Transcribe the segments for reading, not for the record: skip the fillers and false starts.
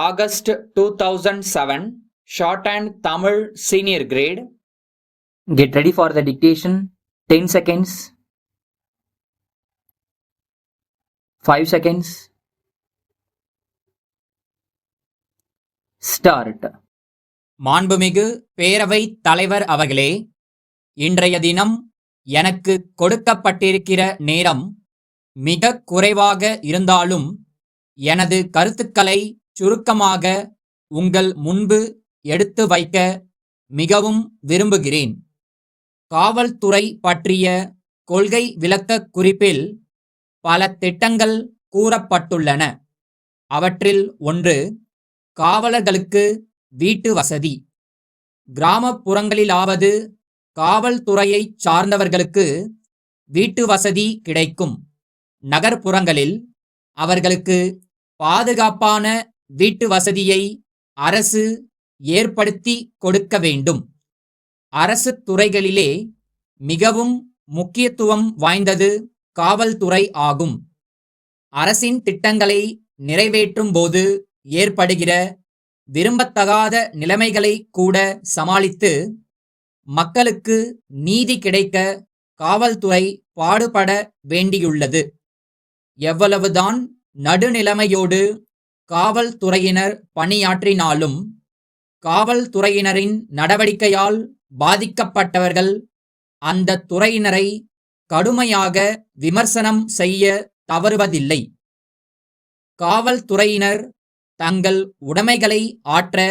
August 2007, Shorthand Tamil Senior Grade. Get ready for the dictation. 10 seconds. 5 seconds. Start. மாண்புமிகு பேரவைத் தலைவர் அவர்களே, இன்றைய தினம் எனக்கு கொடுக்கப்பட்டிருக்கிற நேரம் மிக குறைவாக இருந்தாலும் எனது கருத்துக்களை சுருக்கமாக உங்கள் முன்பு எடுத்து வைக்க மிகவும் விரும்புகிறேன். காவல்துறை பற்றிய கொள்கை விளக்கக் குறிப்பில் பல திட்டங்கள் கூறப்பட்டுள்ளன. அவற்றில் ஒன்று காவலர்களுக்கு வீட்டு வசதி. கிராமப்புறங்களிலாவது காவல்துறையைச் சார்ந்தவர்களுக்கு வீட்டு வசதி கிடைக்கும். நகர்ப்புறங்களில் அவர்களுக்கு பாதுகாப்பான வீட்டு வசதியை அரசு ஏற்படுத்தி கொடுக்க வேண்டும். அரசு துறைகளிலே மிகவும் முக்கியத்துவம் வாய்ந்தது காவல்துறை ஆகும். அரசின் திட்டங்களை நிறைவேற்றும் போது ஏற்படுகிற விரும்பத்தகாத நிலைமைகளை கூட சமாளித்து மக்களுக்கு நீதி கிடைக்க காவல்துறை பாடுபட வேண்டியுள்ளது. எவ்வளவுதான் நடுநிலைமையோடு காவல்துறையினர் பணியாற்றினாலும் காவல்துறையினரின் நடவடிக்கையால் பாதிக்கப்பட்டவர்கள் அந்த துறையினரை கடுமையாக விமர்சனம் செய்ய தவறுவதில்லை. காவல்துறையினர் தங்கள் உடைமைகளை ஆற்ற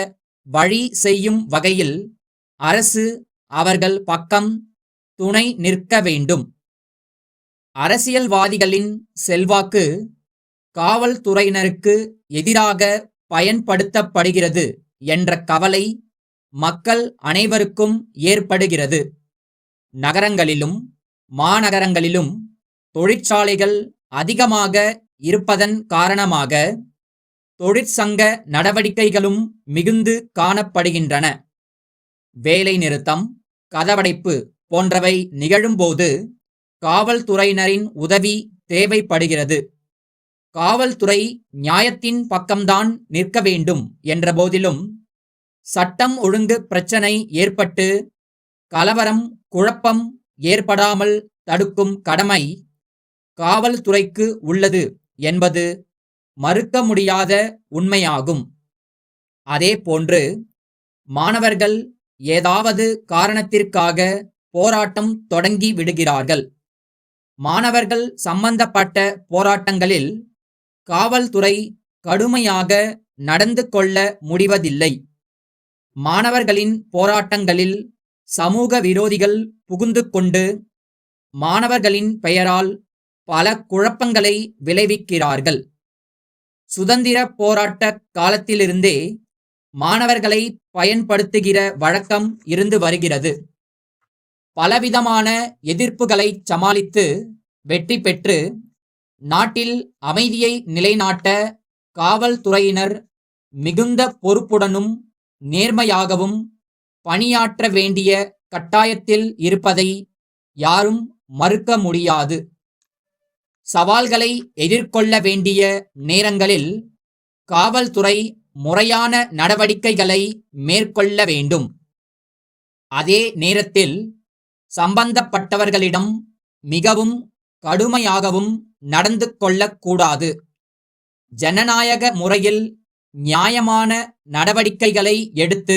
வழி செய்யும் வகையில் அரசு அவர்கள் பக்கம் துணை நிற்க வேண்டும். அரசியல்வாதிகளின் செல்வாக்கு காவல்துறையினருக்கு எதிராக பயன்படுத்தப்படுகிறது என்ற கவலை மக்கள் அனைவருக்கும் ஏற்படுகிறது. நகரங்களிலும் மாநகரங்களிலும் தொழிற்சாலைகள் அதிகமாக இருப்பதன் காரணமாக தொழிற்சங்க நடவடிக்கைகளும் மிகுந்து காணப்படுகின்றன. வேலை நிறுத்தம், கதவடைப்பு போன்றவை நிகழும்போது காவல்துறையினரின் உதவி தேவைப்படுகிறது. காவல்துறை நியாயத்தின் பக்கம்தான் நிற்க வேண்டும் என்ற போதிலும் சட்டம் ஒழுங்கு பிரச்சனை ஏற்பட்டு கலவரம், குழப்பம் ஏற்படாமல் தடுக்கும் கடமை காவல்துறைக்கு உள்ளது என்பது மறுக்க முடியாத உண்மையாகும். அதேபோன்று மாணவர்கள் ஏதாவது காரணத்திற்காக போராட்டம் தொடங்கி விடுகிறார்கள். மாணவர்கள் சம்பந்தப்பட்ட போராட்டங்களில் காவல்துறை கடுமையாக நடந்து கொள்ள முடிவதில்லை. மாணவர்களின் போராட்டங்களில் சமூக விரோதிகள் புகுந்து கொண்டு மாணவர்களின் பெயரால் பல குழப்பங்களை விளைவிக்கிறார்கள். சுதந்திர போராட்ட காலத்திலிருந்தே மாணவர்களை பயன்படுத்துகிற வழக்கம் இருந்து வருகிறது. பலவிதமான எதிர்ப்புகளை சமாளித்து வெற்றி பெற்று நாட்டில் அமைதியை நிலைநாட்ட காவல்துறையினர் மிகுந்த பொறுப்புடனும் நேர்மையாகவும் பணியாற்ற வேண்டிய கட்டாயத்தில் இருப்பதை யாரும் மறுக்க முடியாது. சவால்களை எதிர்கொள்ள வேண்டிய நேரங்களில் காவல்துறை முறையான நடவடிக்கைகளை மேற்கொள்ள வேண்டும். அதே நேரத்தில் சம்பந்தப்பட்டவர்களிடம் மிகவும் கடுமையாகவும் நடந்து கொள்ளக்கூடாது. ஜனநாயக முறையில் நியாயமான நடவடிக்கைகளை எடுத்து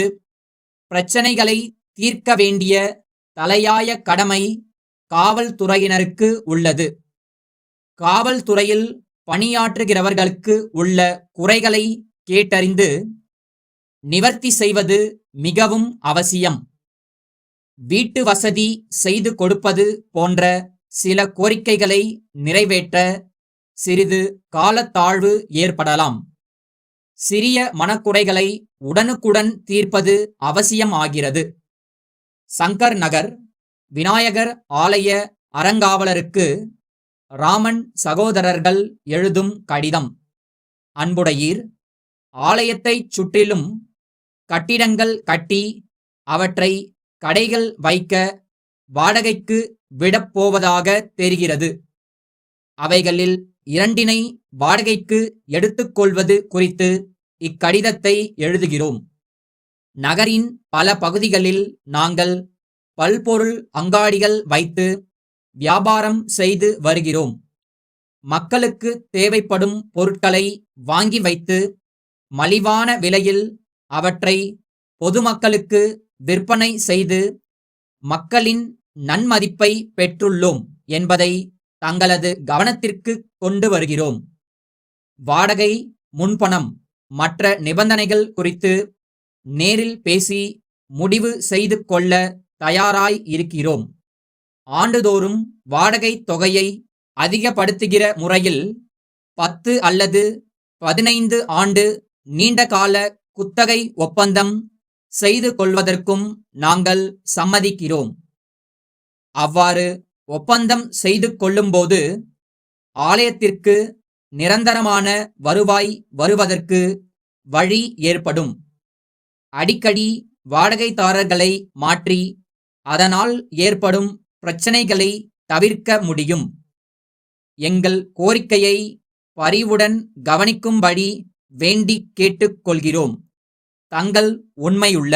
பிரச்சனைகளை தீர்க்க வேண்டிய தலையாய கடமை காவல்துறையினருக்கு உள்ளது. காவல்துறையில் பணியாற்றுகிறவர்களுக்கு உள்ள குறைகளை கேட்டறிந்து நிவர்த்தி செய்வது மிகவும் அவசியம். வீட்டு வசதி செய்து கொடுப்பது போன்ற சில கோரிக்கைகளை நிறைவேற்ற சிறிது காலத்தாழ்வு ஏற்படலாம். சிறிய மனக்குறைகளை உடனுக்குடன் தீர்ப்பது அவசியமாகிறது. சங்கர் நகர் விநாயகர் ஆலய அறங்காவலருக்கு ராமன் சகோதரர்கள் எழுதும் கடிதம். அன்புடையீர், ஆலயத்தைச் சுற்றிலும் கட்டிடங்கள் கட்டி அவற்றை கடைகள் வைக்க வாடகைக்கு விடப்போவதாக தெரிகிறது. அவைகளில் 2 வாடகைக்கு எடுத்துக்கொள்வது குறித்து இக்கடிதத்தை எழுதுகிறோம். நகரின் பல பகுதிகளில் நாங்கள் பல்பொருள் அங்காடிகள் வைத்து வியாபாரம் செய்து வருகிறோம். மக்களுக்கு தேவைப்படும் பொருட்களை வாங்கி வைத்து மலிவான விலையில் அவற்றை பொதுமக்களுக்கு விற்பனை செய்து மக்களின் நன்மதிப்பை பெற்றுள்ளோம் என்பதை தங்களது கவனத்திற்கு கொண்டு வருகிறோம். வாடகை, முன்பணம், மற்ற நிபந்தனைகள் குறித்து நேரில் பேசி முடிவு செய்து கொள்ள தயாராய் இருக்கிறோம். ஆண்டுதோறும் வாடகை தொகையை அதிகப்படுத்துகிற முறையில் 10 அல்லது 15 ஆண்டு நீண்டகால குத்தகை ஒப்பந்தம் செய்து கொள்வதற்கும் நாங்கள் சம்மதிக்கிறோம். அவ்வாறு ஒப்பந்தம் செய்து கொள்ளும்போது ஆலயத்திற்கு நிரந்தரமான வருவாய் வருவதற்கு வழி ஏற்படும். அடிக்கடி வாடகைதாரர்களை மாற்றி அதனால் ஏற்படும் பிரச்சனைகளை தவிர்க்க முடியும். எங்கள் கோரிக்கையை பரிவுடன் கவனிக்கும்படி வேண்டிக் கேட்டுக்கொள்கிறோம். தங்கள் உண்மையுள்ள